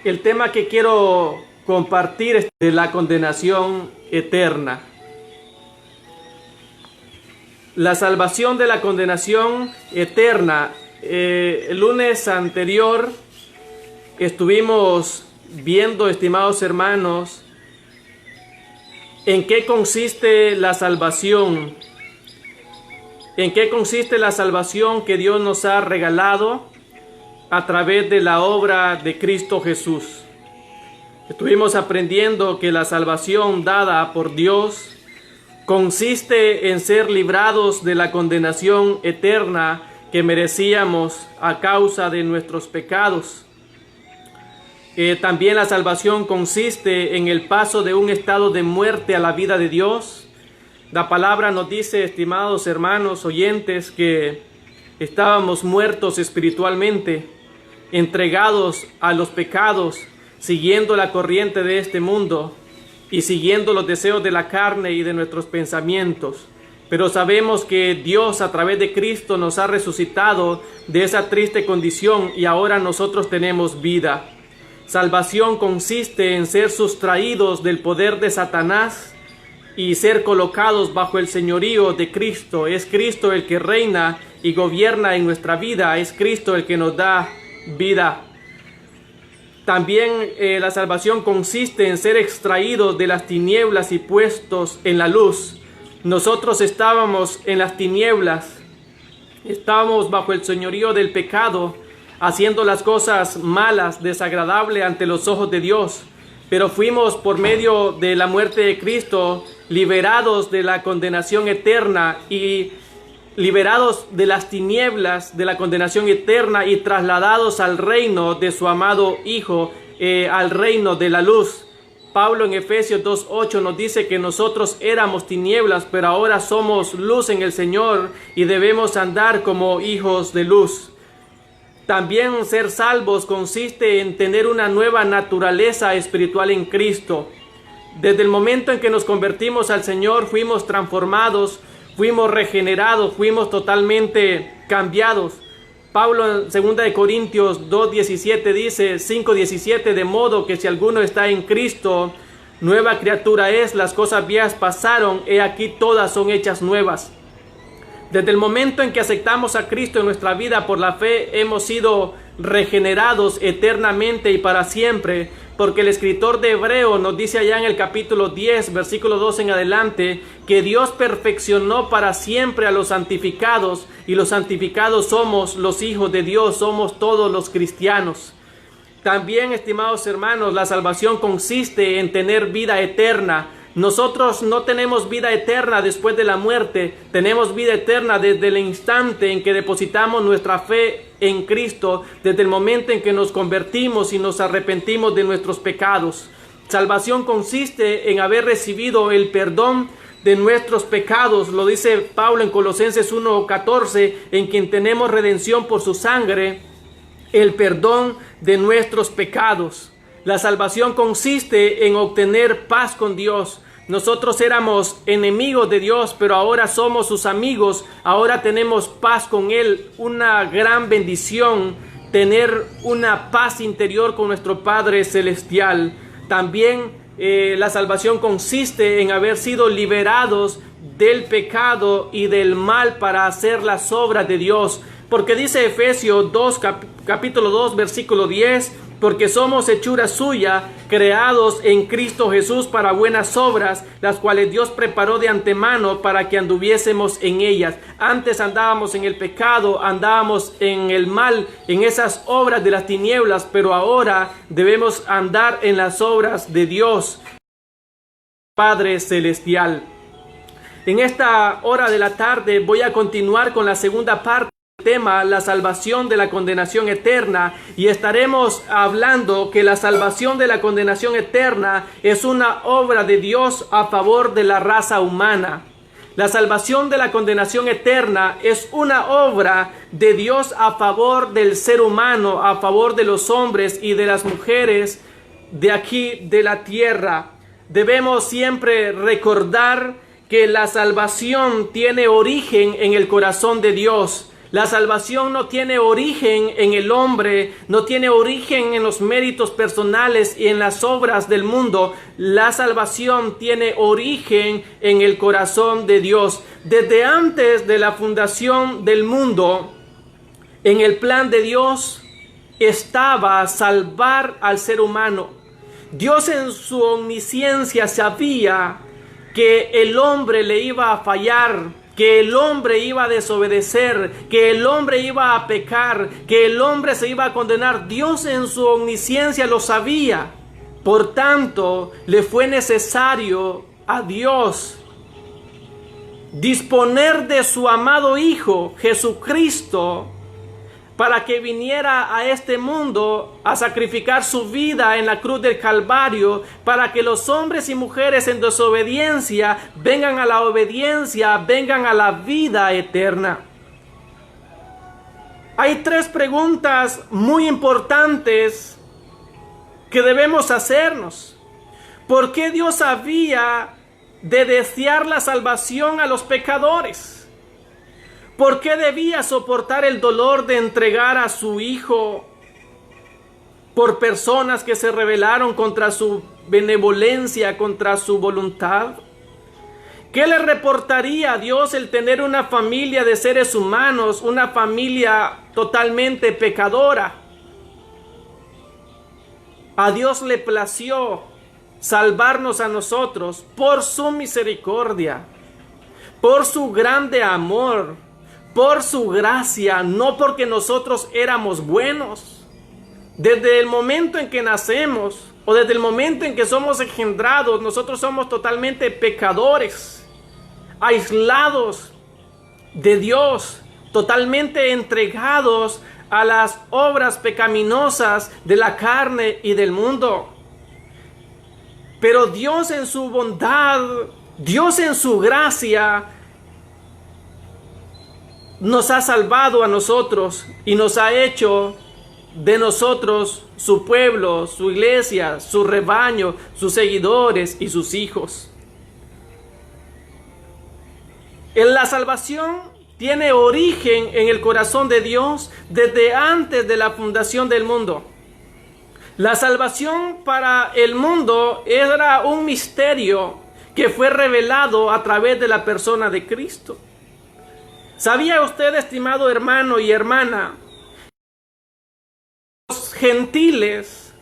El tema que quiero compartir es de la condenación eterna. La salvación de la condenación eterna. El lunes anterior estuvimos viendo, estimados hermanos, en qué consiste la salvación. En qué consiste la salvación que Dios nos ha regalado a través de la obra de Cristo Jesús. Estuvimos aprendiendo que la salvación dada por Dios consiste en ser librados de la condenación eterna que merecíamos a causa de nuestros pecados. También la salvación consiste en el paso de un estado de muerte a la vida de Dios. La palabra nos dice, estimados hermanos oyentes, que estábamos muertos espiritualmente, entregados a los pecados, siguiendo la corriente de este mundo y siguiendo los deseos de la carne y de nuestros pensamientos. Pero sabemos que Dios a través de Cristo nos ha resucitado de esa triste condición y ahora nosotros tenemos vida. Salvación consiste en ser sustraídos del poder de Satanás y ser colocados bajo el señorío de Cristo. Es Cristo el que reina y gobierna en nuestra vida. Es Cristo el que nos da vida. También la salvación consiste en ser extraídos de las tinieblas y puestos en la luz. Nosotros estábamos en las tinieblas, estábamos bajo el señorío del pecado, haciendo las cosas malas, desagradables ante los ojos de Dios. Pero fuimos por medio de la muerte de Cristo liberados de la condenación eterna y liberados de las tinieblas de la condenación eterna y trasladados al reino de su amado Hijo, al reino de la luz. Pablo en Efesios 2:8 nos dice que nosotros éramos tinieblas, pero ahora somos luz en el Señor y debemos andar como hijos de luz. También ser salvos consiste en tener una nueva naturaleza espiritual en Cristo. Desde el momento en que nos convertimos al Señor, fuimos transformados, fuimos regenerados, fuimos totalmente cambiados. Pablo en 2 Corintios 2:17 dice, 5:17, de modo que si alguno está en Cristo, nueva criatura es, las cosas viejas pasaron, he aquí todas son hechas nuevas. Desde el momento en que aceptamos a Cristo en nuestra vida por la fe, hemos sido regenerados eternamente y para siempre, porque el escritor de Hebreo nos dice allá en el capítulo 10, versículo 2 en adelante, que Dios perfeccionó para siempre a los santificados, y los santificados somos los hijos de Dios, somos todos los cristianos. También, estimados hermanos, la salvación consiste en tener vida eterna. Nosotros no tenemos vida eterna después de la muerte, tenemos vida eterna desde el instante en que depositamos nuestra fe en Cristo, desde el momento en que nos convertimos y nos arrepentimos de nuestros pecados. Salvación consiste en haber recibido el perdón de nuestros pecados, lo dice Pablo en Colosenses 1:14, en quien tenemos redención por su sangre, el perdón de nuestros pecados. La salvación consiste en obtener paz con Dios. Nosotros éramos enemigos de Dios, pero ahora somos sus amigos. Ahora tenemos paz con Él. Una gran bendición tener una paz interior con nuestro Padre Celestial. También la salvación consiste en haber sido liberados del pecado y del mal para hacer las obras de Dios. Porque dice Efesios 2, capítulo 2, versículo 10, porque somos hechura suya, creados en Cristo Jesús para buenas obras, las cuales Dios preparó de antemano para que anduviésemos en ellas. Antes andábamos en el pecado, andábamos en el mal, en esas obras de las tinieblas, pero ahora debemos andar en las obras de Dios, Padre Celestial. En esta hora de la tarde voy a continuar con la segunda parte. Tema, la salvación de la condenación eterna, y estaremos hablando que la salvación de la condenación eterna es una obra de Dios a favor de la raza humana. La salvación de la condenación eterna es una obra de Dios a favor del ser humano, a favor de los hombres y de las mujeres de aquí de la tierra. Debemos siempre recordar que la salvación tiene origen en el corazón de Dios. La salvación no tiene origen en el hombre, no tiene origen en los méritos personales y en las obras del mundo. La salvación tiene origen en el corazón de Dios. Desde antes de la fundación del mundo, en el plan de Dios estaba salvar al ser humano. Dios en su omnisciencia sabía que el hombre le iba a fallar, que el hombre iba a desobedecer, que el hombre iba a pecar, que el hombre se iba a condenar. Dios en su omnisciencia lo sabía. Por tanto, le fue necesario a Dios disponer de su amado Hijo, Jesucristo, para que viniera a este mundo a sacrificar su vida en la cruz del Calvario, para que los hombres y mujeres en desobediencia vengan a la obediencia, vengan a la vida eterna. Hay tres preguntas muy importantes que debemos hacernos. ¿Por qué Dios había de desear la salvación a los pecadores? ¿Por qué debía soportar el dolor de entregar a su Hijo por personas que se rebelaron contra su benevolencia, contra su voluntad? ¿Qué le reportaría a Dios el tener una familia de seres humanos, una familia totalmente pecadora? A Dios le plació salvarnos a nosotros por su misericordia, por su grande amor, por su gracia, no porque nosotros éramos buenos. Desde el momento en que nacemos o desde el momento en que somos engendrados, nosotros somos totalmente pecadores, aislados de Dios, totalmente entregados a las obras pecaminosas de la carne y del mundo. Pero Dios en su bondad, Dios en su gracia, nos ha salvado a nosotros y nos ha hecho de nosotros su pueblo, su iglesia, su rebaño, sus seguidores y sus hijos. La salvación tiene origen en el corazón de Dios desde antes de la fundación del mundo. La salvación para el mundo era un misterio que fue revelado a través de la persona de Cristo. ¿Sabía usted, estimado hermano y hermana, los gentiles,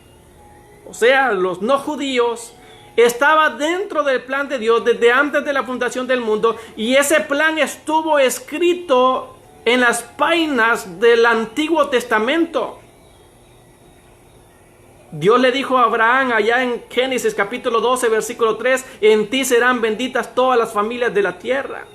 o sea, los no judíos, estaba dentro del plan de Dios desde antes de la fundación del mundo, y ese plan estuvo escrito en las páginas del Antiguo Testamento? Dios le dijo a Abraham allá en Génesis capítulo 12 versículo 3, en ti serán benditas todas las familias de la tierra.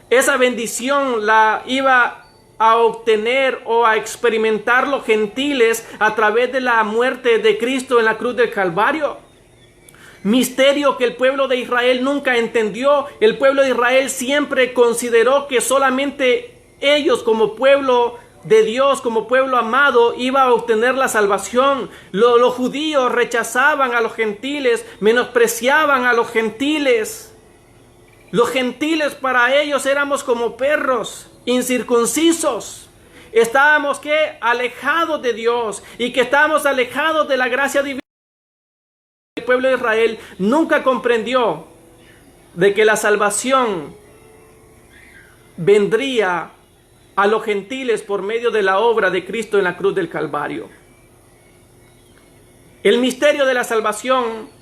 Esa bendición la iba a obtener o a experimentar los gentiles a través de la muerte de Cristo en la cruz del Calvario. Misterio que el pueblo de Israel nunca entendió. El pueblo de Israel siempre consideró que solamente ellos, como pueblo de Dios, como pueblo amado, iba a obtener la salvación. Los judíos rechazaban a los gentiles, menospreciaban a los gentiles. Los gentiles para ellos éramos como perros incircuncisos. Estábamos alejados de Dios, y que estábamos alejados de la gracia divina. El pueblo de Israel nunca comprendió de que la salvación vendría a los gentiles por medio de la obra de Cristo en la cruz del Calvario. El misterio de la salvación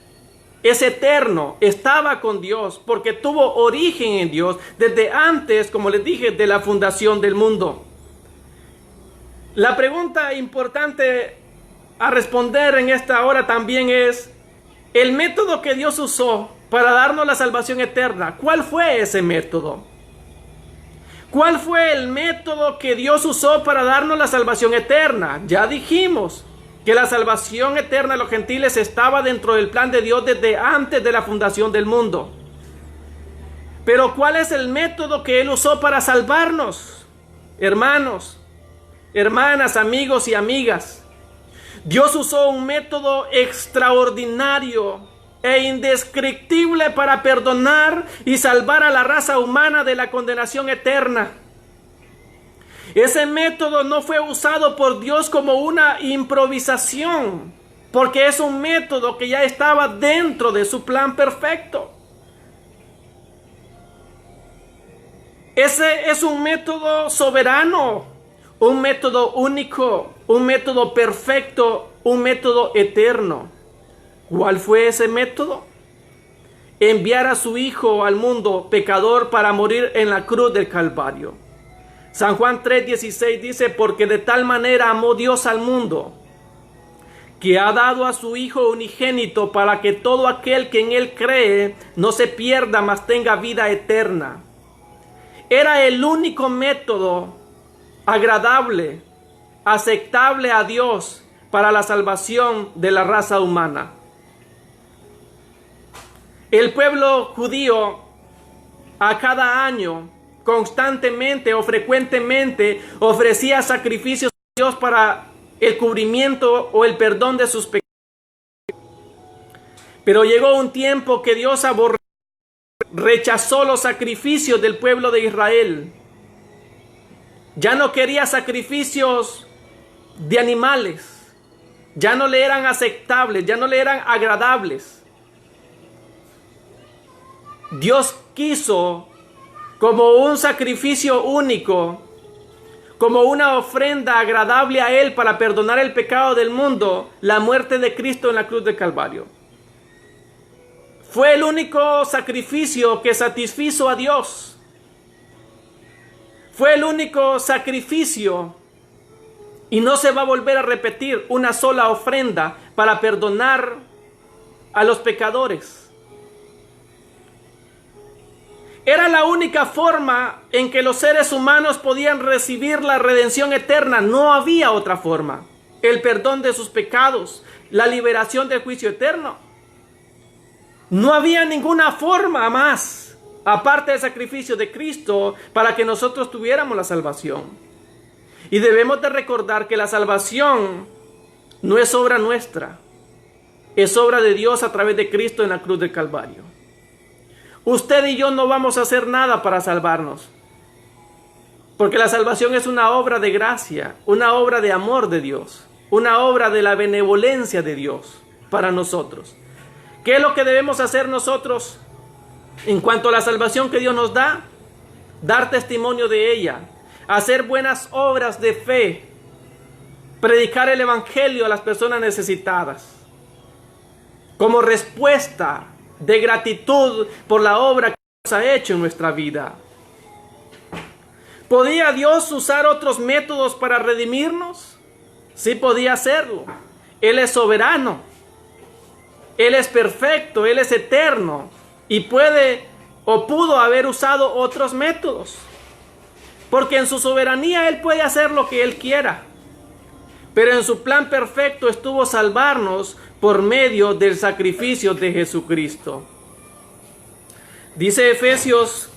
es eterno, estaba con Dios porque tuvo origen en Dios desde antes, como les dije, de la fundación del mundo. La pregunta importante a responder en esta hora también es: el método que Dios usó para darnos la salvación eterna, ¿cuál fue ese método? ¿Cuál fue el método que Dios usó para darnos la salvación eterna? Ya dijimos que la salvación eterna de los gentiles estaba dentro del plan de Dios desde antes de la fundación del mundo. Pero ¿cuál es el método que Él usó para salvarnos? Hermanos, hermanas, amigos y amigas, Dios usó un método extraordinario e indescriptible para perdonar y salvar a la raza humana de la condenación eterna. Ese método no fue usado por Dios como una improvisación, porque es un método que ya estaba dentro de su plan perfecto. Ese es un método soberano, un método único, un método perfecto, un método eterno. ¿Cuál fue ese método? Enviar a su Hijo al mundo pecador para morir en la cruz del Calvario. San Juan 3:16 dice, porque de tal manera amó Dios al mundo, que ha dado a su Hijo unigénito para que todo aquel que en Él cree no se pierda, mas tenga vida eterna. Era el único método agradable, aceptable a Dios para la salvación de la raza humana. El pueblo judío a cada año, constantemente o frecuentemente, ofrecía sacrificios a Dios para el cubrimiento o el perdón de sus pecados. Pero llegó un tiempo que Dios rechazó los sacrificios del pueblo de Israel. Ya no quería sacrificios de animales. Ya no le eran aceptables, ya no le eran agradables. Dios quiso como un sacrificio único, como una ofrenda agradable a Él para perdonar el pecado del mundo, la muerte de Cristo en la cruz del Calvario. Fue el único sacrificio que satisfizo a Dios. Fue el único sacrificio y no se va a volver a repetir una sola ofrenda para perdonar a los pecadores. Era la única forma en que los seres humanos podían recibir la redención eterna. No había otra forma. El perdón de sus pecados, la liberación del juicio eterno. No había ninguna forma más, aparte del sacrificio de Cristo, para que nosotros tuviéramos la salvación. Y debemos de recordar que la salvación no es obra nuestra, es obra de Dios a través de Cristo en la cruz del Calvario. Usted y yo no vamos a hacer nada para salvarnos, porque la salvación es una obra de gracia, una obra de amor de Dios, una obra de la benevolencia de Dios para nosotros. ¿Qué es lo que debemos hacer nosotros en cuanto a la salvación que Dios nos da? Dar testimonio de ella, hacer buenas obras de fe, predicar el evangelio a las personas necesitadas, como respuesta de gratitud por la obra que Dios ha hecho en nuestra vida. ¿Podía Dios usar otros métodos para redimirnos? Sí, podía hacerlo. Él es soberano, Él es perfecto, Él es eterno y puede o pudo haber usado otros métodos, porque en su soberanía Él puede hacer lo que Él quiera. Pero en su plan perfecto estuvo salvarnos por medio del sacrificio de Jesucristo. Dice Efesios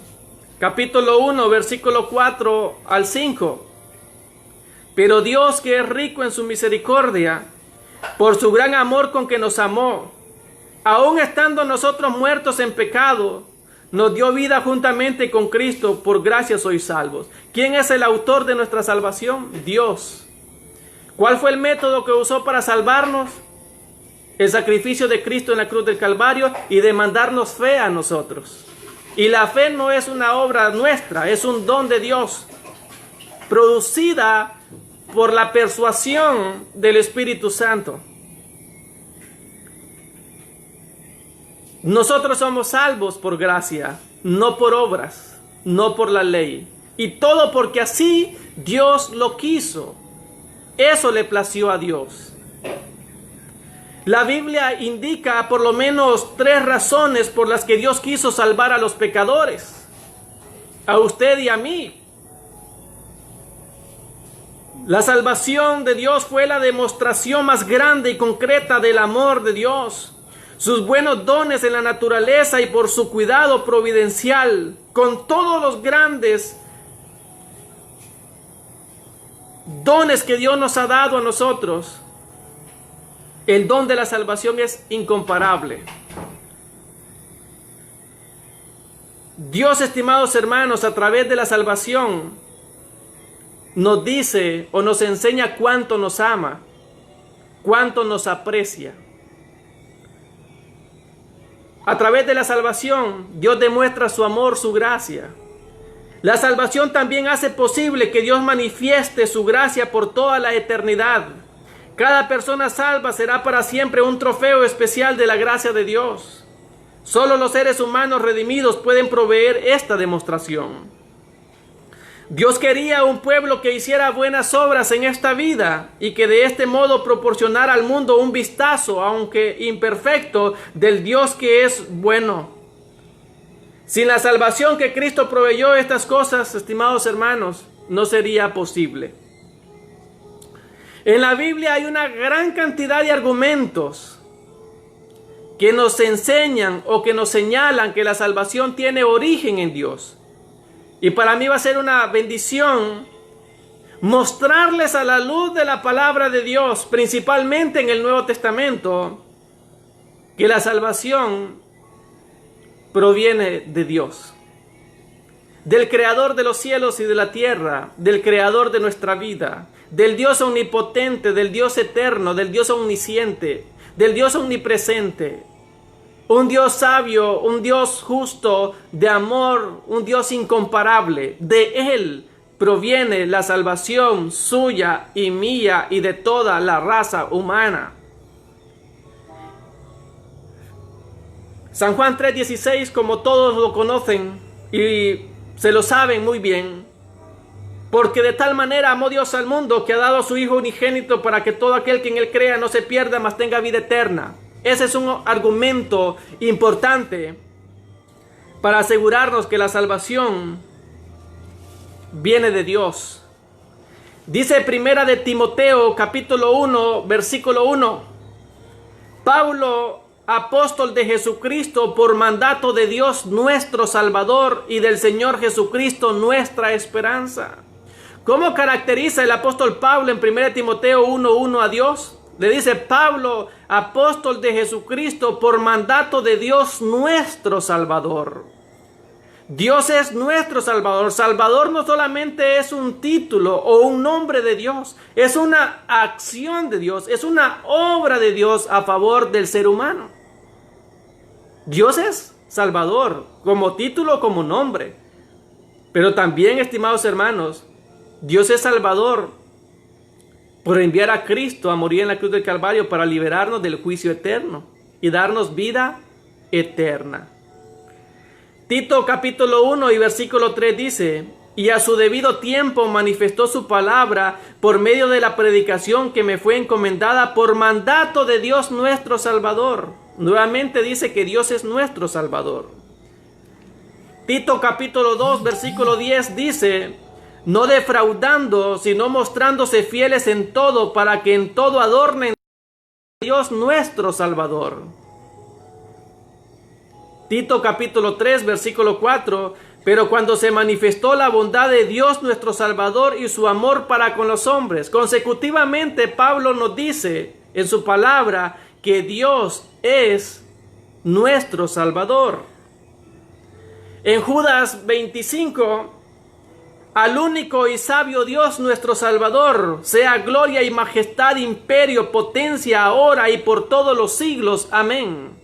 capítulo 1, versículo 4 al 5. Pero Dios, que es rico en su misericordia, por su gran amor con que nos amó, aun estando nosotros muertos en pecado, nos dio vida juntamente con Cristo. Por gracia sois salvos. ¿Quién es el autor de nuestra salvación? Dios. ¿Cuál fue el método que usó para salvarnos? El sacrificio de Cristo en la cruz del Calvario y de mandarnos fe a nosotros. Y la fe no es una obra nuestra, es un don de Dios, producida por la persuasión del Espíritu Santo. Nosotros somos salvos por gracia, no por obras, no por la ley. Y todo porque así Dios lo quiso. Eso le plació a Dios. La Biblia indica por lo menos 3 razones por las que Dios quiso salvar a los pecadores, a usted y a mí. La salvación de Dios fue la demostración más grande y concreta del amor de Dios, sus buenos dones en la naturaleza y por su cuidado providencial, con todos los grandes dones que Dios nos ha dado a nosotros. El don de la salvación es incomparable. Dios, estimados hermanos, a través de la salvación, nos dice o nos enseña cuánto nos ama, cuánto nos aprecia. A través de la salvación, Dios demuestra su amor, su gracia. La salvación también hace posible que Dios manifieste su gracia por toda la eternidad. Cada persona salva será para siempre un trofeo especial de la gracia de Dios. Solo los seres humanos redimidos pueden proveer esta demostración. Dios quería un pueblo que hiciera buenas obras en esta vida y que de este modo proporcionara al mundo un vistazo, aunque imperfecto, del Dios que es bueno. Sin la salvación que Cristo proveyó, estas cosas, estimados hermanos, no sería posible. En la Biblia hay una gran cantidad de argumentos que nos enseñan o que nos señalan que la salvación tiene origen en Dios. Y para mí va a ser una bendición mostrarles a la luz de la palabra de Dios, principalmente en el Nuevo Testamento, que la salvación proviene de Dios, del Creador de los cielos y de la tierra, del Creador de nuestra vida, del Dios omnipotente, del Dios eterno, del Dios omnisciente, del Dios omnipresente. Un Dios sabio, un Dios justo, de amor, un Dios incomparable. De Él proviene la salvación suya y mía y de toda la raza humana. San Juan 3:16, como todos lo conocen y se lo saben muy bien, porque de tal manera amó Dios al mundo que ha dado a su Hijo unigénito para que todo aquel que en Él crea no se pierda, mas tenga vida eterna. Ese es un argumento importante para asegurarnos que la salvación viene de Dios. Dice Primera de Timoteo, capítulo 1, versículo 1. Pablo, apóstol de Jesucristo, por mandato de Dios nuestro Salvador y del Señor Jesucristo nuestra esperanza. ¿Cómo caracteriza el apóstol Pablo en 1 Timoteo 1:1 a Dios? Le dice: Pablo, apóstol de Jesucristo, por mandato de Dios nuestro Salvador. Dios es nuestro Salvador. Salvador no solamente es un título o un nombre de Dios, es una acción de Dios, es una obra de Dios a favor del ser humano. Dios es Salvador, como título, como nombre. Pero también, estimados hermanos, Dios es Salvador por enviar a Cristo a morir en la cruz del Calvario para liberarnos del juicio eterno y darnos vida eterna. Tito capítulo 1 y versículo 3 dice: y a su debido tiempo manifestó su palabra por medio de la predicación que me fue encomendada por mandato de Dios nuestro Salvador. Nuevamente dice que Dios es nuestro Salvador. Tito capítulo 2 versículo 10 dice: no defraudando, sino mostrándose fieles en todo, para que en todo adornen a Dios nuestro Salvador. Tito capítulo 3 versículo 4: pero cuando se manifestó la bondad de Dios nuestro Salvador y su amor para con los hombres. Consecutivamente, Pablo nos dice en su palabra que Dios es nuestro Salvador. En Judas 25: al único y sabio Dios nuestro Salvador, sea gloria y majestad, imperio, potencia, ahora y por todos los siglos. Amén.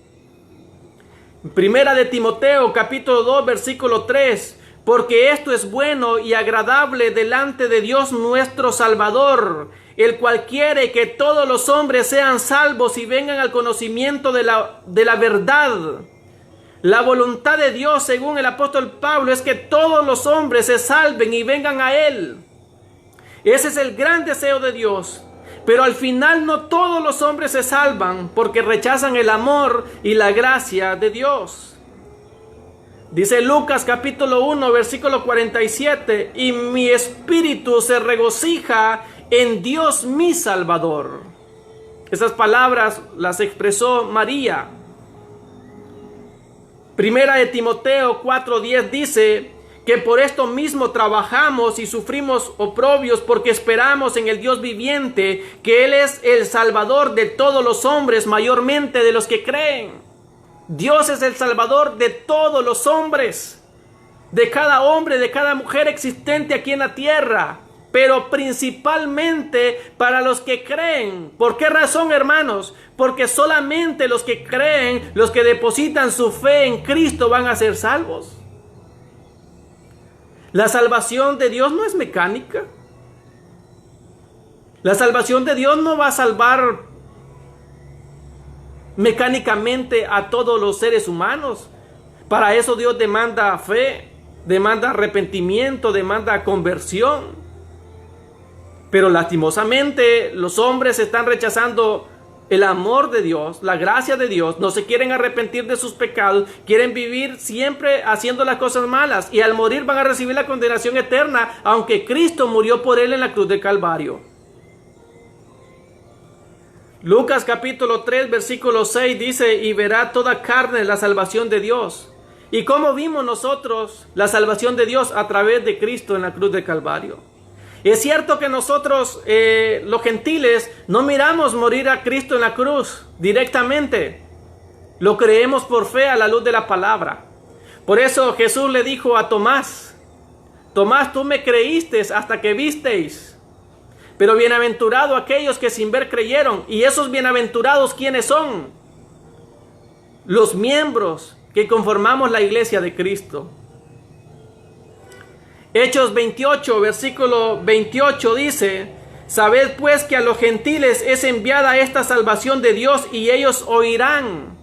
Primera de Timoteo, capítulo 2, versículo 3. Porque esto es bueno y agradable delante de Dios nuestro Salvador, el cual quiere que todos los hombres sean salvos y vengan al conocimiento de la verdad. La voluntad de Dios, según el apóstol Pablo, es que todos los hombres se salven y vengan a Él. Ese es el gran deseo de Dios. Pero al final no todos los hombres se salvan porque rechazan el amor y la gracia de Dios. Dice Lucas capítulo 1 versículo 47: y mi espíritu se regocija en Dios mi Salvador. Esas palabras las expresó María. Primera de Timoteo 4:10 dice que por esto mismo trabajamos y sufrimos oprobios, porque esperamos en el Dios viviente, que Él es el Salvador de todos los hombres, mayormente de los que creen. Dios es el Salvador de todos los hombres, de cada hombre, de cada mujer existente aquí en la tierra. pero principalmente para los que creen. ¿Por qué razón, hermanos? Porque solamente los que creen, los que depositan su fe en Cristo van a ser salvos. La salvación de Dios no es mecánica. La salvación de Dios no va a salvar mecánicamente a todos los seres humanos. Para eso Dios demanda fe, demanda arrepentimiento, demanda conversión. Pero lastimosamente los hombres están rechazando el amor de Dios, la gracia de Dios, no se quieren arrepentir de sus pecados, quieren vivir siempre haciendo las cosas malas y al morir van a recibir la condenación eterna, aunque Cristo murió por él en la cruz del Calvario. Lucas capítulo 3 versículo 6 dice: y verá toda carne la salvación de Dios. ¿Y cómo vimos nosotros la salvación de Dios? A través de Cristo en la cruz del Calvario. Es cierto que nosotros, los gentiles, no miramos morir a Cristo en la cruz directamente. Lo creemos por fe a la luz de la palabra. Por eso Jesús le dijo a Tomás: Tomás, tú me creíste hasta que visteis. Pero bienaventurados aquellos que sin ver creyeron. ¿Y esos bienaventurados quiénes son? Los miembros que conformamos la iglesia de Cristo. Hechos 28, versículo 28 dice: sabed pues que a los gentiles es enviada esta salvación de Dios y ellos oirán.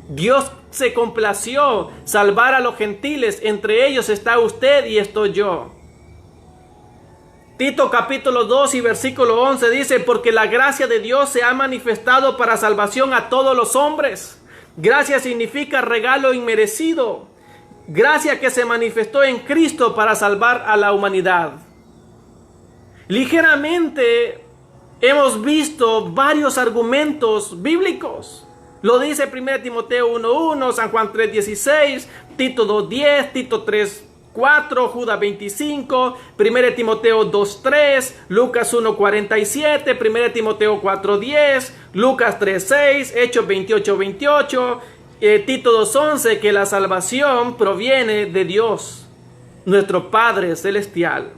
Dios se complació salvar a los gentiles, entre ellos está usted y estoy yo. Tito capítulo 2 y versículo 11 dice: porque la gracia de Dios se ha manifestado para salvación a todos los hombres. Gracia significa regalo inmerecido. Gracia que se manifestó en Cristo para salvar a la humanidad. Ligeramente hemos visto varios argumentos bíblicos. Lo dice 1 Timoteo 1:1, San Juan 3:16, Tito 2:10, Tito 3:4, Judas 25, 1 Timoteo 2:3, Lucas 1:47, 1 Timoteo 4:10, Lucas 3:6, Hechos 28:28, Tito 2:11, que la salvación proviene de Dios, nuestro Padre Celestial.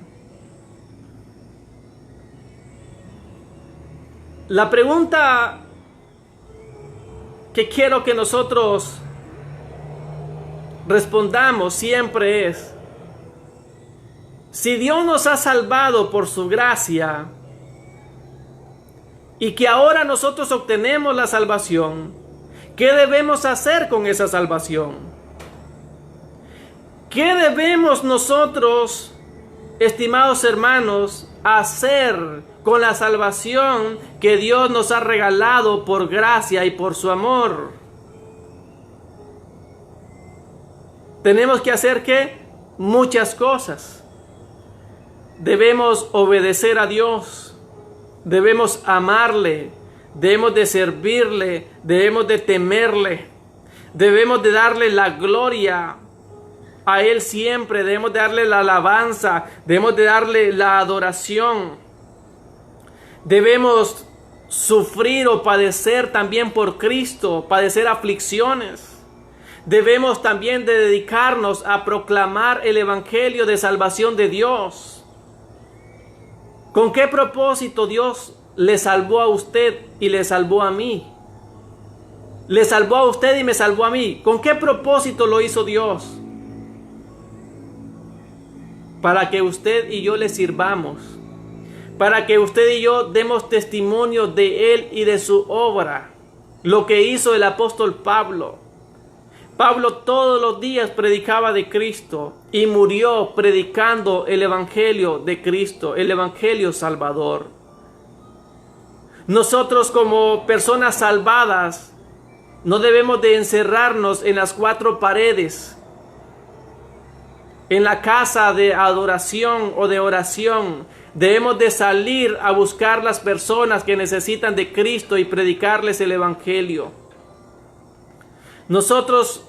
La pregunta que quiero que nosotros respondamos siempre es: si Dios nos ha salvado por su gracia y que ahora nosotros obtenemos la salvación, ¿qué debemos hacer con esa salvación? ¿Qué debemos nosotros, estimados hermanos, hacer con la salvación que Dios nos ha regalado por gracia y por su amor? Tenemos que hacer ¿qué? Muchas cosas. Debemos obedecer a Dios, debemos amarle, debemos de servirle, debemos de temerle, debemos de darle la gloria a Él siempre, debemos de darle la alabanza, debemos de darle la adoración. Debemos sufrir o padecer también por Cristo, padecer aflicciones. Debemos también de dedicarnos a proclamar el evangelio de salvación de Dios. ¿Con qué propósito Dios le salvó a usted y le salvó a mí? Le salvó a usted y me salvó a mí. ¿Con qué propósito lo hizo Dios? Para que usted y yo le sirvamos. Para que usted y yo demos testimonio de Él y de su obra. Lo que hizo el apóstol Pablo. Pablo todos los días predicaba de Cristo y murió predicando el evangelio de Cristo, el evangelio salvador. Nosotros como personas salvadas no debemos de encerrarnos en las cuatro paredes, en la casa de adoración o de oración. Debemos de salir a buscar las personas que necesitan de Cristo y predicarles el evangelio. Nosotros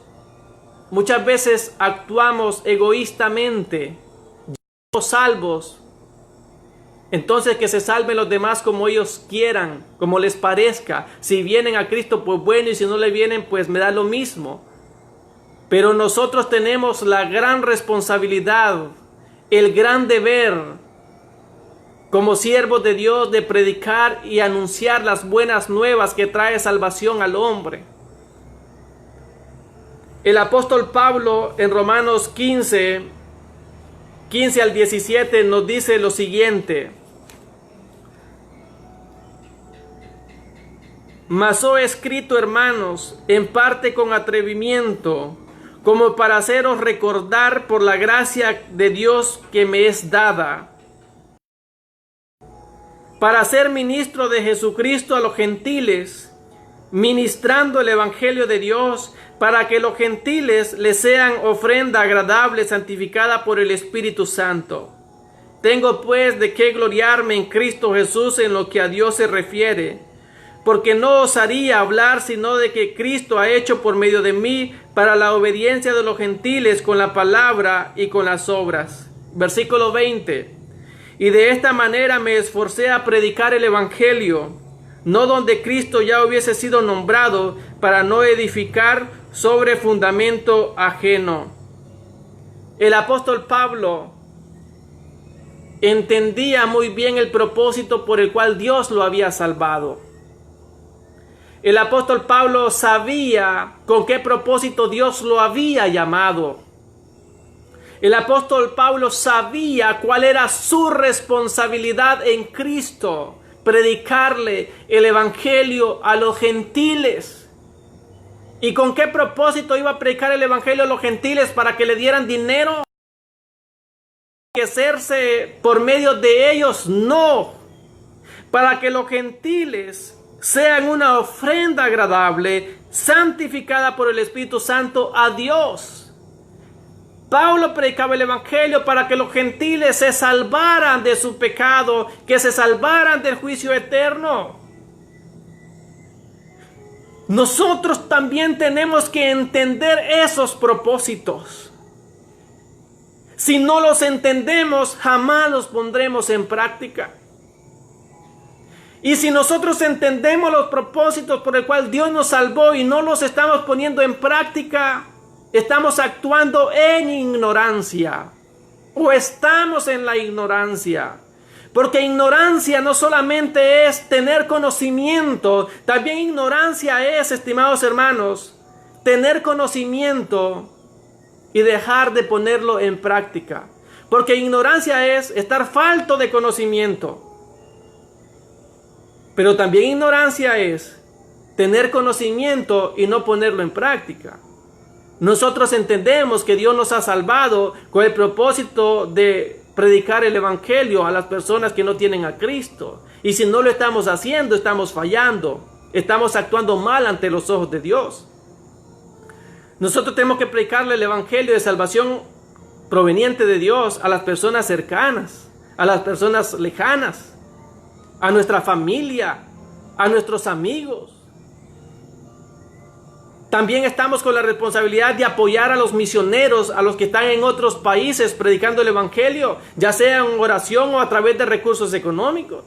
muchas veces actuamos egoístamente, somos salvos, entonces que se salven los demás como ellos quieran, como les parezca. Si vienen a Cristo, pues bueno, y si no le vienen, pues me da lo mismo. Pero nosotros tenemos la gran responsabilidad, el gran deber como siervos de Dios, de predicar y anunciar las buenas nuevas que trae salvación al hombre. El apóstol Pablo en Romanos 15 al 17 nos dice lo siguiente: mas os he escrito, hermanos, en parte con atrevimiento, como para haceros recordar por la gracia de Dios que me es dada, para ser ministro de Jesucristo a los gentiles, ministrando el evangelio de Dios, para que los gentiles les sean ofrenda agradable, santificada por el Espíritu Santo. Tengo pues de qué gloriarme en Cristo Jesús en lo que a Dios se refiere, porque no osaría hablar sino de que Cristo ha hecho por medio de mí para la obediencia de los gentiles con la palabra y con las obras. Versículo 20. Y de esta manera me esforcé a predicar el evangelio, no donde Cristo ya hubiese sido nombrado, para no edificar sobre fundamento ajeno. El apóstol Pablo entendía muy bien el propósito por el cual Dios lo había salvado. El apóstol Pablo sabía con qué propósito Dios lo había llamado. El apóstol Pablo sabía cuál era su responsabilidad en Cristo: predicarle el evangelio a los gentiles. ¿Y con qué propósito iba a predicar el evangelio a los gentiles? ¿Para que le dieran dinero? ¿Enriquecerse por medio de ellos? No. Para que los gentiles sean una ofrenda agradable, santificada por el Espíritu Santo a Dios. Pablo predicaba el evangelio para que los gentiles se salvaran de su pecado, que se salvaran del juicio eterno. Nosotros también tenemos que entender esos propósitos. Si no los entendemos, jamás los pondremos en práctica. Y si nosotros entendemos los propósitos por el cual Dios nos salvó y no los estamos poniendo en práctica, estamos actuando en ignorancia, o estamos en la ignorancia. Porque ignorancia no solamente es tener conocimiento, también ignorancia es, estimados hermanos, tener conocimiento y dejar de ponerlo en práctica. Porque ignorancia es estar falto de conocimiento. Pero también ignorancia es tener conocimiento y no ponerlo en práctica. Nosotros entendemos que Dios nos ha salvado con el propósito de predicar el evangelio a las personas que no tienen a Cristo. Y si no lo estamos haciendo, estamos fallando. Estamos actuando mal ante los ojos de Dios. Nosotros tenemos que predicarle el evangelio de salvación proveniente de Dios a las personas cercanas, a las personas lejanas, a nuestra familia, a nuestros amigos. También estamos con la responsabilidad de apoyar a los misioneros, a los que están en otros países predicando el evangelio, ya sea en oración o a través de recursos económicos.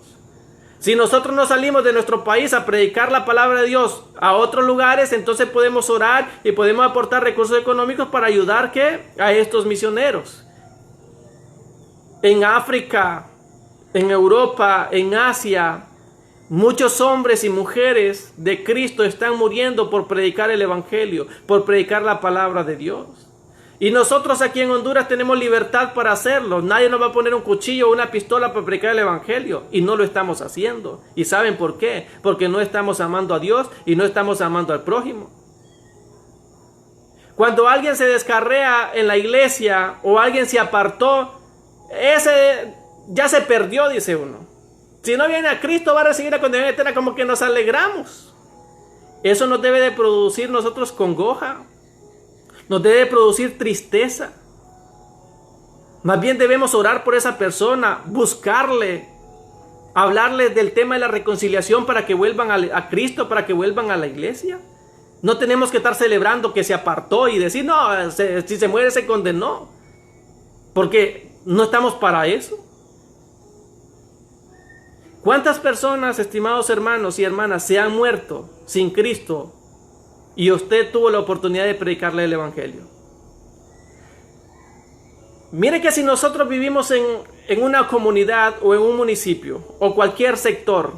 Si nosotros no salimos de nuestro país a predicar la palabra de Dios a otros lugares, entonces podemos orar y podemos aportar recursos económicos para ayudar a estos misioneros. En África, en Europa, en Asia, muchos hombres y mujeres de Cristo están muriendo por predicar el evangelio, por predicar la palabra de Dios. Y nosotros aquí en Honduras tenemos libertad para hacerlo. Nadie nos va a poner un cuchillo o una pistola para predicar el evangelio. Y no lo estamos haciendo. ¿Y saben por qué? Porque no estamos amando a Dios y no estamos amando al prójimo. Cuando alguien se descarrea en la iglesia o alguien se apartó, ese ya se perdió, dice uno. Si no viene a Cristo, va a recibir la condenación eterna, como que nos alegramos. Eso nos debe de producir nosotros congoja. Nos debe de producir tristeza. Más bien debemos orar por esa persona, buscarle, hablarle del tema de la reconciliación para que vuelvan a Cristo, para que vuelvan a la iglesia. No tenemos que estar celebrando que se apartó y decir, no, si se muere se condenó. Porque no estamos para eso. ¿Cuántas personas, estimados hermanos y hermanas, se han muerto sin Cristo y usted tuvo la oportunidad de predicarle el evangelio? Mire que si nosotros vivimos en una comunidad o en un municipio o cualquier sector,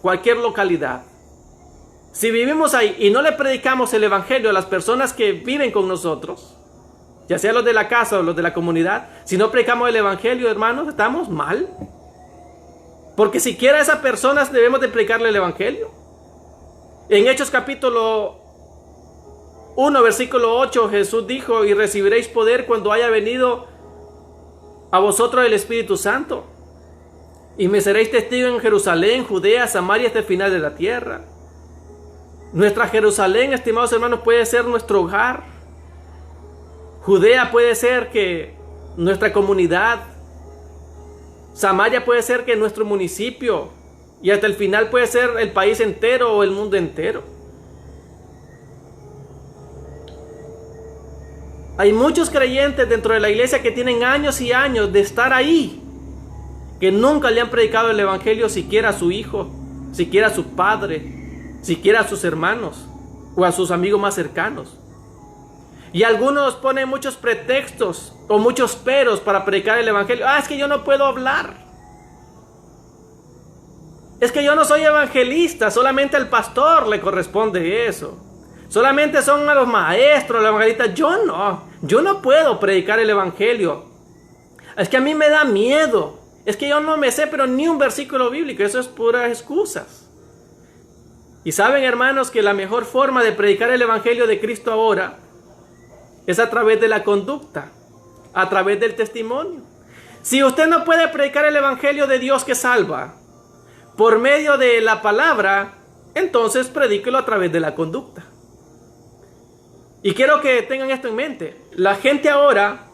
cualquier localidad, si vivimos ahí y no le predicamos el evangelio a las personas que viven con nosotros, ya sea los de la casa o los de la comunidad, si no predicamos el evangelio, hermanos, estamos mal. Porque siquiera a esas personas debemos de predicarle el evangelio. En Hechos capítulo 1, versículo 8, Jesús dijo: y recibiréis poder cuando haya venido a vosotros el Espíritu Santo, y me seréis testigo en Jerusalén, Judea, Samaria, hasta el final de la tierra. Nuestra Jerusalén, estimados hermanos, puede ser nuestro hogar. Judea puede ser que nuestra comunidad. Samaria puede ser que nuestro municipio. Y hasta el final puede ser el país entero o el mundo entero. Hay muchos creyentes dentro de la iglesia que tienen años y años de estar ahí, que nunca le han predicado el evangelio siquiera a su hijo, siquiera a su padre, siquiera a sus hermanos o a sus amigos más cercanos. Y algunos ponen muchos pretextos o muchos peros para predicar el evangelio. Es que yo no puedo hablar. Es que yo no soy evangelista, solamente al pastor le corresponde eso. Solamente son a los maestros, los evangelistas. Yo no puedo predicar el evangelio. Es que a mí me da miedo. Es que yo no me sé pero ni un versículo bíblico. Eso es puras excusas. Y saben, hermanos, que la mejor forma de predicar el evangelio de Cristo ahora es a través de la conducta, a través del testimonio. Si usted no puede predicar el evangelio de Dios que salva por medio de la palabra, entonces predíquelo a través de la conducta. Y quiero que tengan esto en mente. La gente ahora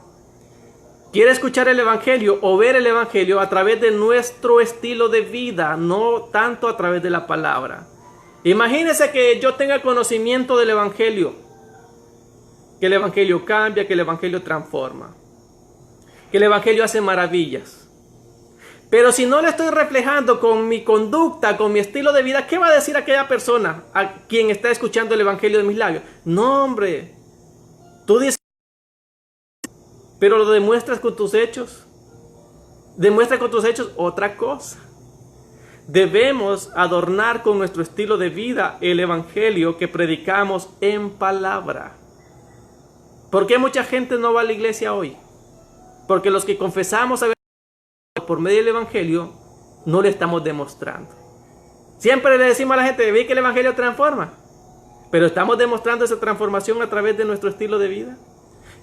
quiere escuchar el evangelio o ver el evangelio a través de nuestro estilo de vida, no tanto a través de la palabra. Imagínense que yo tenga conocimiento del evangelio, que el evangelio cambia, que el evangelio transforma, que el evangelio hace maravillas. Pero si no le estoy reflejando con mi conducta, con mi estilo de vida, ¿qué va a decir aquella persona a quien está escuchando el evangelio de mis labios? No, hombre, tú dices, pero lo demuestras con tus hechos. Demuestra con tus hechos otra cosa. Debemos adornar con nuestro estilo de vida el evangelio que predicamos en palabra. ¿Por qué mucha gente no va a la iglesia hoy? Porque los que confesamos por medio del evangelio no le estamos demostrando. Siempre le decimos a la gente: ve que el evangelio transforma, pero estamos demostrando esa transformación a través de nuestro estilo de vida.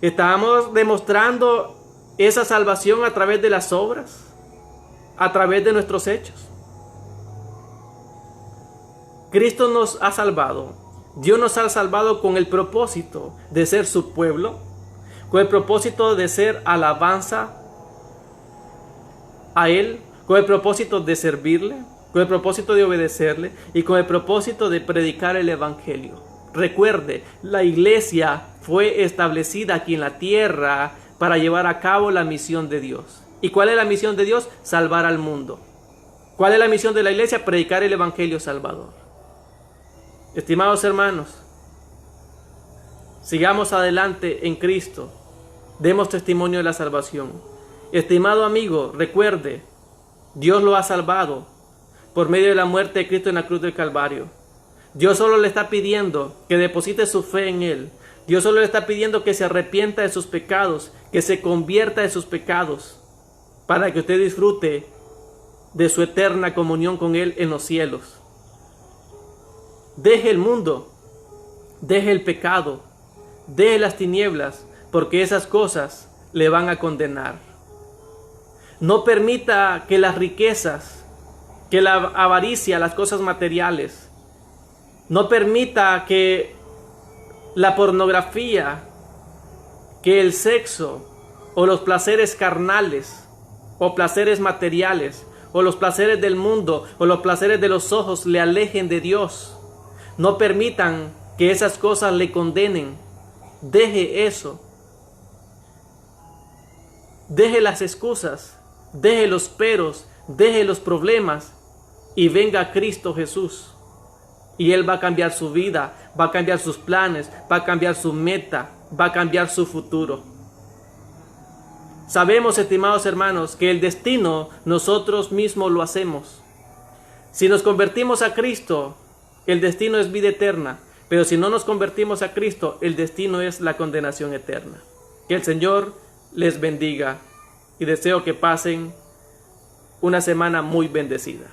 Estamos demostrando esa salvación a través de las obras, a través de nuestros hechos. Cristo nos ha salvado. Dios nos ha salvado con el propósito de ser su pueblo, con el propósito de ser alabanza a Él, con el propósito de servirle, con el propósito de obedecerle y con el propósito de predicar el evangelio. Recuerde, la iglesia fue establecida aquí en la tierra para llevar a cabo la misión de Dios. ¿Y cuál es la misión de Dios? Salvar al mundo. ¿Cuál es la misión de la iglesia? Predicar el evangelio salvador. Estimados hermanos, sigamos adelante en Cristo. Demos testimonio de la salvación. Estimado amigo, recuerde, Dios lo ha salvado por medio de la muerte de Cristo en la cruz del Calvario. Dios solo le está pidiendo que deposite su fe en Él. Dios solo le está pidiendo que se arrepienta de sus pecados, que se convierta de sus pecados, para que usted disfrute de su eterna comunión con Él en los cielos. Deje el mundo, deje el pecado, deje las tinieblas, porque esas cosas le van a condenar. No permita que las riquezas, que la avaricia, las cosas materiales, no permita que la pornografía, que el sexo o los placeres carnales o placeres materiales o los placeres del mundo o los placeres de los ojos le alejen de Dios. No permitan que esas cosas le condenen. Deje eso. Deje las excusas, deje los peros, deje los problemas y venga a Cristo Jesús. Y Él va a cambiar su vida, va a cambiar sus planes, va a cambiar su meta, va a cambiar su futuro. Sabemos, estimados hermanos, que el destino nosotros mismos lo hacemos. Si nos convertimos a Cristo, el destino es vida eterna. Pero si no nos convertimos a Cristo, el destino es la condenación eterna. Que el Señor les bendiga y deseo que pasen una semana muy bendecida.